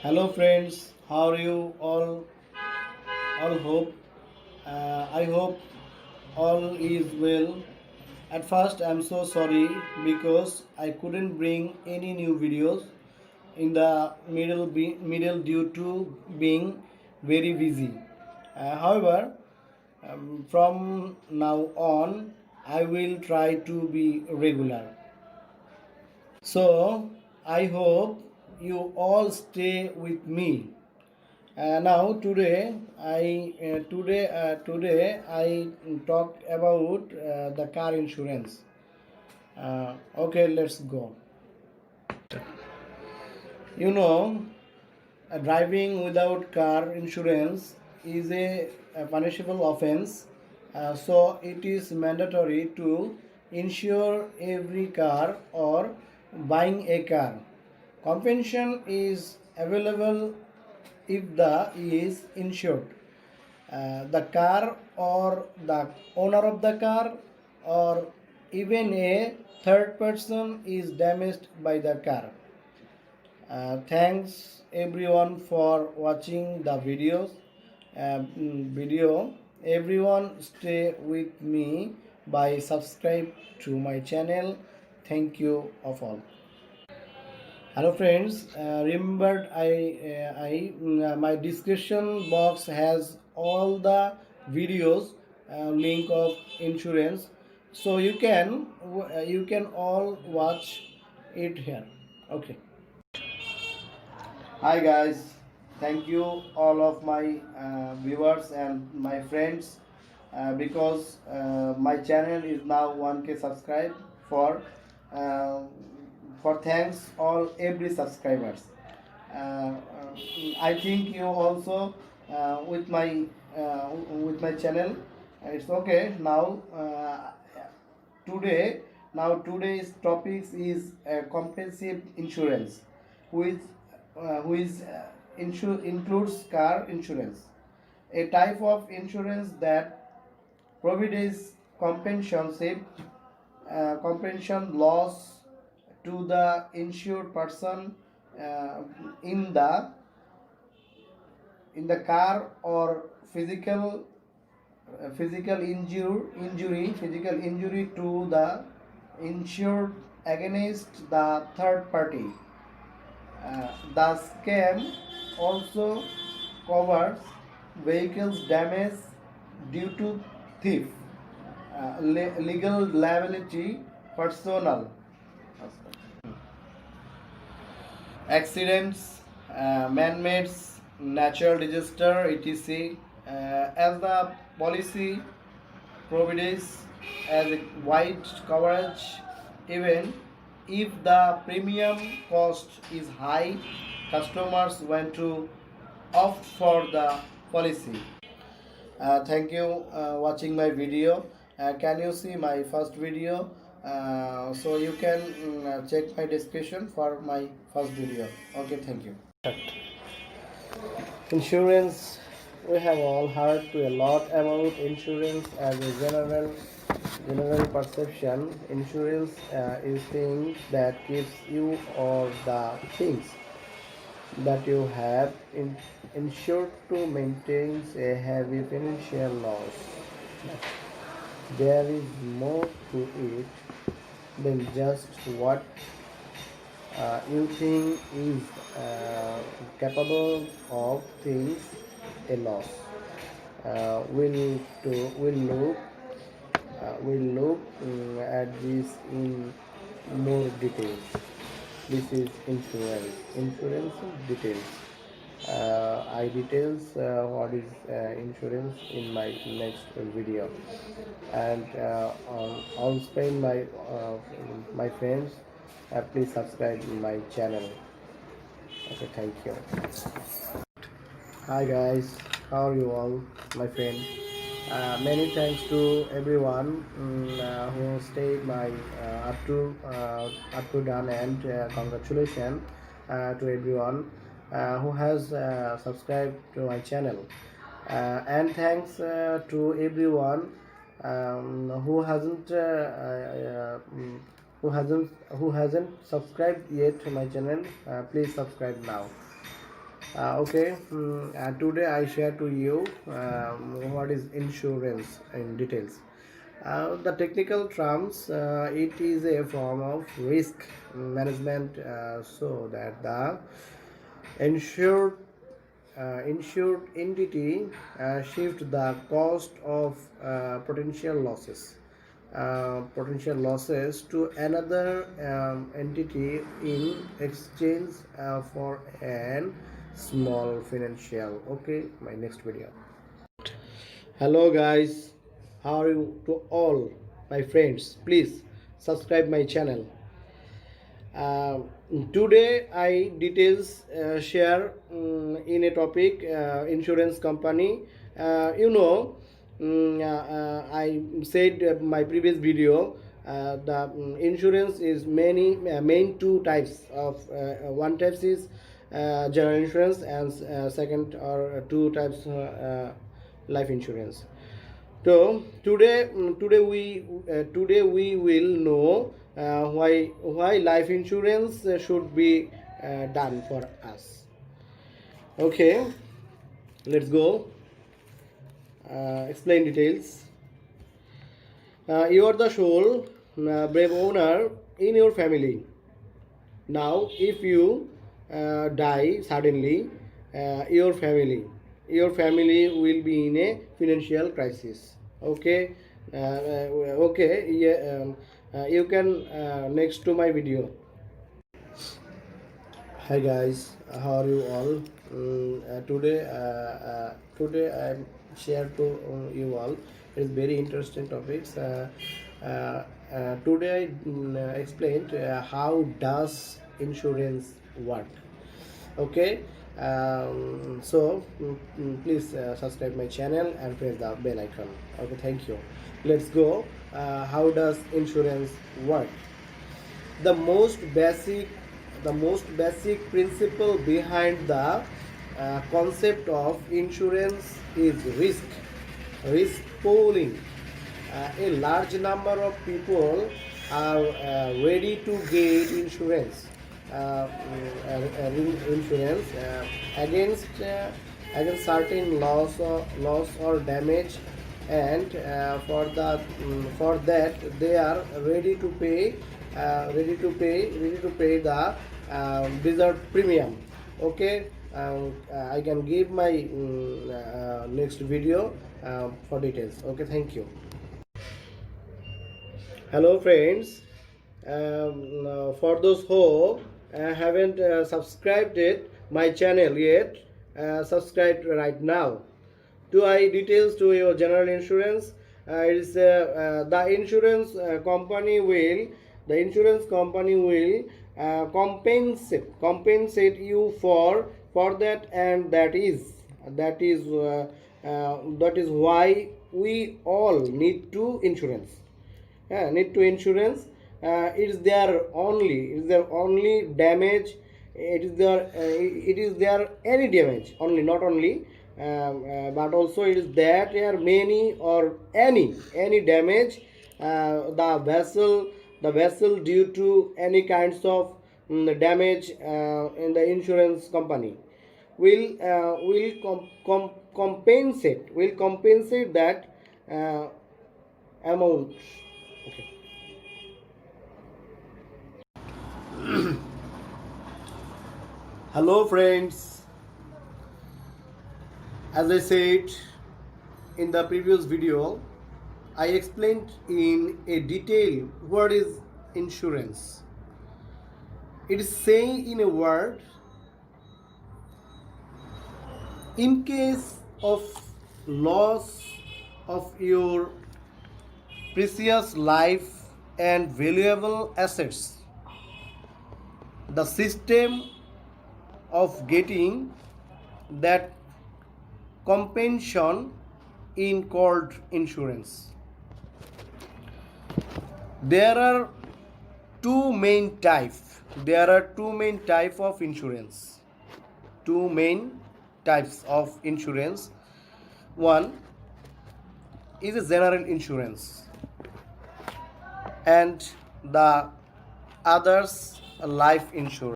Hello friends, how are you all? All hope. I hope all is well. At first, I'm so sorry because I couldn't bring any new videos in the middle due to being very busy. However, from now on, I will try to be regular. So I hope you all stay with me. Now today I talk about the car insurance. Okay, let's go. You know, driving without car insurance is a punishable offense. So it is mandatory to insure every car or buying a car. Compensation is available if the is insured. The car or the owner of the car or even a third person is damaged by the car. Thanks everyone for watching the video. Everyone stay with me by subscribe to my channel. Thank you of all. Hello friends, remember my description box has all the videos link of insurance, so you can all watch it here. Okay. Hi guys, thank you all of my viewers and my friends because my channel is now 1K subscribe uh, for thanks all every subscribers. Uh, I think you also with my channel. It's okay now. Today today's topics is comprehensive insurance, which includes car insurance, a type of insurance that provides compensation loss to the insured person uh, in the car or physical injury to the insured against the third party. The scheme also covers vehicles damage due to thief, legal liability, personal accidents, man-made, natural disaster, etc. As the policy provides as a wide coverage, even if the premium cost is high, customers want to opt for the policy. Thank you watching my video. Can you see my first video? So you can check my description for my first video. Okay, thank you. Insurance. We have all heard a lot about insurance as a general perception. Insurance is things that keeps you or the things that you have insured to maintain a heavy financial loss. There is more to it than just what you think is capable of things a loss. We'll look at this in more details. This is insurance. Insurance details. I details what is insurance in my next video, and I'll spend my friends. Please subscribe my channel. Okay, thank you. Hi guys, how are you all, my friend? Many thanks to everyone who stayed my up to done, and congratulations to everyone who has subscribed to my channel, and thanks to everyone who hasn't subscribed yet to my channel. Please subscribe now. Today I share to you what is insurance in details. The technical terms, it is a form of risk management so that the insured insured entity shift the cost of potential losses to another entity in exchange for an small financial. Okay, my next video. Hello guys, how are you to all my friends? Please subscribe my channel. uh, Today I details share in a topic insurance company. I said my previous video, the insurance is many main two types of one types is general insurance, and second or two types life insurance. So today we will know why life insurance should be done for us. Okay, let's go. Explain details. You are the sole brave owner in your family. Now, if you die suddenly, your family will be in a financial crisis. Okay, okay. Yeah, you can next to my video. Hi guys, how are you all? Today I share to you all. It's very interesting topics. Today I explained how does insurance work. Okay, please subscribe my channel and press the bell icon. Okay, thank you. Let's go. How does insurance work? the most basic the most basic principle behind the concept of insurance is risk pooling. A large number of people are ready to get insurance against certain loss or damage, and for that they are ready to pay the deserved premium. Okay, I can give my next video for details. Okay, thank you. Hello friends. For those who haven't subscribed it my channel yet, subscribe right now. To I details to your general insurance. It is the insurance company will compensate you for that, and that is why we all need to insurance. It is their only damage. It is there any damage only, not only but also it is that there are many or any damage, the vessel due to any kinds of damage in the insurance company will compensate that uh, amount. Okay. Hello friends, as I said in the previous video, I explained in a detail what is insurance. It is saying in a word, in case of loss of your precious life and valuable assets, the system of getting that compensation in called insurance. There are two main type of insurance. Two main types of insurance. One is a general insurance, and the others a life insurance.